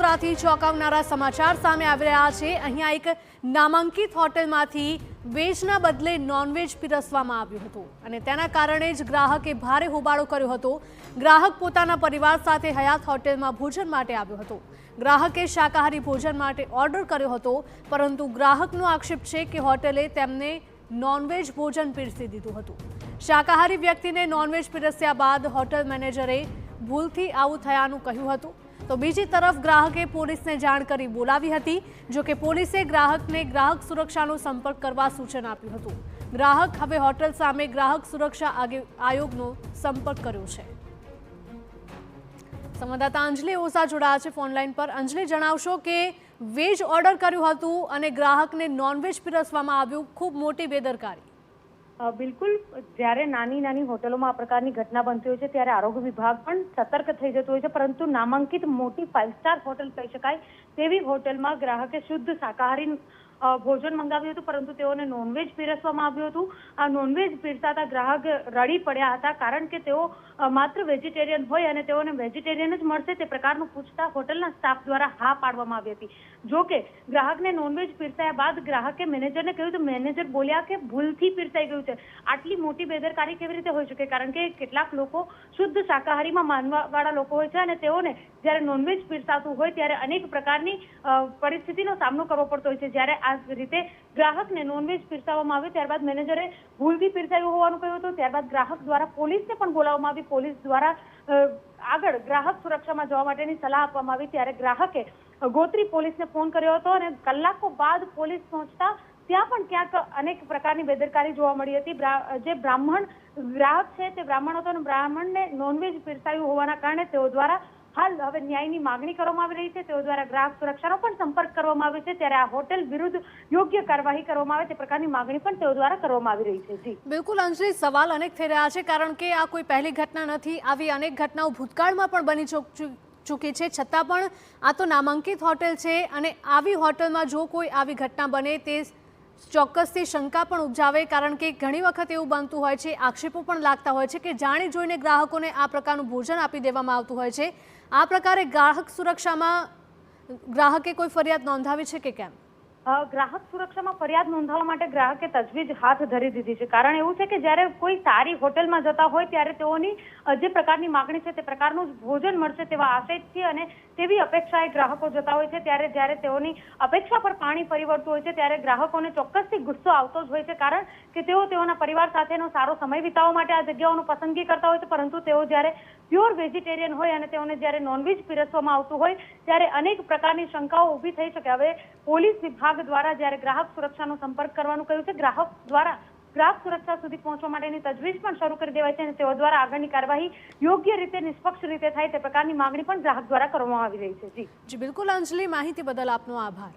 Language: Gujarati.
વડોદરાથી ચોંકાવનારા સમાચાર સામે આવી રહ્યા છે। અહીંયા એક નામાંકિત હોટેલમાંથી વેજના બદલે નોનવેજ પીરસવામાં આવ્યું હતું અને તેના કારણે જ ગ્રાહકે ભારે હોબાળો કર્યો હતો। ગ્રાહક પોતાના પરિવાર સાથે હયાત હોટેલમાં ભોજન માટે આવ્યો હતો। ગ્રાહકે શાકાહારી ભોજન માટે ઓર્ડર કર્યો હતો, પરંતુ ગ્રાહકનો આક્ષેપ છે કે હોટેલે તેમને નોનવેજ ભોજન પીરસી દીધું હતું। શાકાહારી વ્યક્તિને નોનવેજ પીરસ્યા બાદ હોટેલ મેનેજરે ભૂલથી આવું થયાનું કહ્યું હતું। તો બીજી તરફ ગ્રાહકે પોલીસને જાણ કરી બોલાવી હતી। જો કે પોલીસે ગ્રાહકને ગ્રાહક સુરક્ષાનો સંપર્ક કરવા સૂચન આપ્યું હતું। ગ્રાહક હવે હોટેલ સામે ગ્રાહક સુરક્ષા આયોગનો સંપર્ક કર્યો છે। સંવાદદાતા અંજલિ ઓઝા જોડાયા છે ફોનલાઈન પર। અંજલિ, જણાવશો કે વેજ ઓર્ડર કર્યું હતું અને ગ્રાહકને નોનવેજ પીરસવામાં આવ્યું, ખૂબ મોટી બેદરકારી। બિલકુલ, જ્યારે નાની નાની હોટલોમાં આ પ્રકારની ઘટના બનતી હોય છે ત્યારે આરોગ્ય વિભાગ પણ સતર્ક થઈ જતું હોય છે, પરંતુ નામાંકિત મોટી 5 સ્ટાર હોટલ કહી શકાય તેવી હોટલમાં ગ્રાહકે શુદ્ધ શાકાહારી ભોજન મંગાવ્યું હતું, પરંતુ તેઓને નોનવેજ પીરસવામાં આવ્યું હતું। આ નોનવેજ પીરસાતા ગ્રાહક રડી પડ્યા હતા, કારણ કે તેઓ માત્ર વેજીટેરિયન હોય અને તેઓને વેજીટેરિયન જ મળશે તે પ્રકારનું પૂછતા હોટલના સ્ટાફ દ્વારા હા પાડવામાં આવી હતી। જો કે ગ્રાહકને નોનવેજ પીરસાયા બાદ ગ્રાહકે મેનેજરને કહ્યું તો મેનેજર બોલ્યા કે ભૂલથી પીરસાઈ ગયું છે। આટલી મોટી બેદરકારી કેવી રીતે હોઈ શકે? કારણ કે કેટલાક લોકો શુદ્ધ શાકાહારીમાં માનવાવાળા લોકો હોય છે અને તેઓને જ્યારે નોનવેજ પીરસાતું હોય ત્યારે અનેક પ્રકારની પરિસ્થિતિનો સામનો કરવો પડતો હોય છે। જ્યારે આ રીતે ગ્રાહકને નોનવેજ પીરસાવવામાં આવ્યું, ત્યારબાદ મેનેજરે ભૂલથી પીરસાયું હોવાનું કહ્યું હતું। ત્યારબાદ ગ્રાહક દ્વારા પોલીસને પણ બોલાવવામાં આવી। પોલીસ દ્વારા આગળ ગ્રાહક સુરક્ષામાં જવા માટેની સલાહ આપવામાં આવી। ત્યારે ગ્રાહકે ગોત્રી પોલીસને ફોન કર્યો હતો અને કલાકો બાદ પોલીસ પહોંચતા ત્યાં પણ ક્યાંક અનેક પ્રકારની બેદરકારી જોવા મળી હતી। જે બ્રાહ્મણ ગ્રાહક છે તે બ્રાહ્મણ હતો અને બ્રાહ્મણને નોનવેજ પીરસાયું હોવાના કારણે તેઓ દ્વારા હાલ હવે ન્યાયની માગણી કરવામાં આવી રહી છે। તેઓ દ્વારા ગ્રાહક સુરક્ષાનો પણ સંપર્ક કરવામાં આવે છે, ત્યારે આ હોટેલ વિરુદ્ધ યોગ્ય કાર્યવાહી કરવામાં આવે તે પ્રકારની માગણી પણ તેઓ દ્વારા કરવામાં આવી રહી છે। જી બિલકુલ અંજલિ, સવાલ અનેક થઈ રહ્યા છે, કારણ કે આ કોઈ પહેલી ઘટના નથી। આવી અનેક ઘટનાઓ ભૂતકાળમાં પણ બની ચૂકી છે, છતાં પણ આ તો નામાંકિત હોટેલ છે અને આવી હોટલમાં જો કોઈ આવી ઘટના બને તે ચોક્કસથી શંકા પણ ઉપજાવે, કારણ કે ઘણી વખત એવું બનતું હોય છે, આક્ષેપો પણ લાગતા હોય છે કે જાણી જોઈને ગ્રાહકોને આ પ્રકારનું ભોજન આપી દેવામાં આવતું હોય છે। આ પ્રકારે ગ્રાહક સુરક્ષામાં ગ્રાહકે કોઈ ફરિયાદ નોંધાવી છે કે કેમ? ગ્રાહક સુરક્ષામાં ફરિયાદ નોંધાવવા માટે ગ્રાહકે તજવીજ હાથ ધરી દીધી છે। કારણ એવું છે કે જ્યારે કોઈ સારી હોટલમાં જતા હોય ત્યારે તેઓની જે પ્રકારની માગણી છે તે પ્રકારનું ભોજન મળશે તેવા આશયથી અને તેવી અપેક્ષાએ ગ્રાહકો જતા હોય છે। ત્યારે જ્યારે તેઓની અપેક્ષા પર પાણી ફરી વળતું હોય છે ત્યારે ગ્રાહકોને ચોક્કસથી ગુસ્સો આવતો જ હોય છે, કારણ કે તેઓ તેઓના પરિવાર સાથેનો સારો સમય વિતાવવા માટે આ જગ્યાઓની પસંદગી કરતા હોય છે, પરંતુ તેઓ જ્યારે પ્યોર વેજીટેરિયન હોય અને તેઓને જ્યારે નોનવેજ પીરસવામાં આવતું હોય ત્યારે અનેક પ્રકારની શંકાઓ ઊભી થઈ શકે। હવે પોલીસ વિભાગ દ્વારા જ્યારે ગ્રાહક સુરક્ષાનો સંપર્ક કરવાનું કહ્યું છે, ગ્રાહક દ્વારા ગ્રાહક સુરક્ષા સુધી પહોંચવા માટેની તજવીજ પણ શરૂ કરી દેવાય છે અને તેઓ દ્વારા આગળની કાર્યવાહી યોગ્ય રીતે નિષ્પક્ષ રીતે થાય તે પ્રકારની માંગણી પણ ગ્રાહક દ્વારા કરવામાં આવી રહી છે। જી બિલકુલ અંજલિ, માહિતી બદલ આપનો આભાર।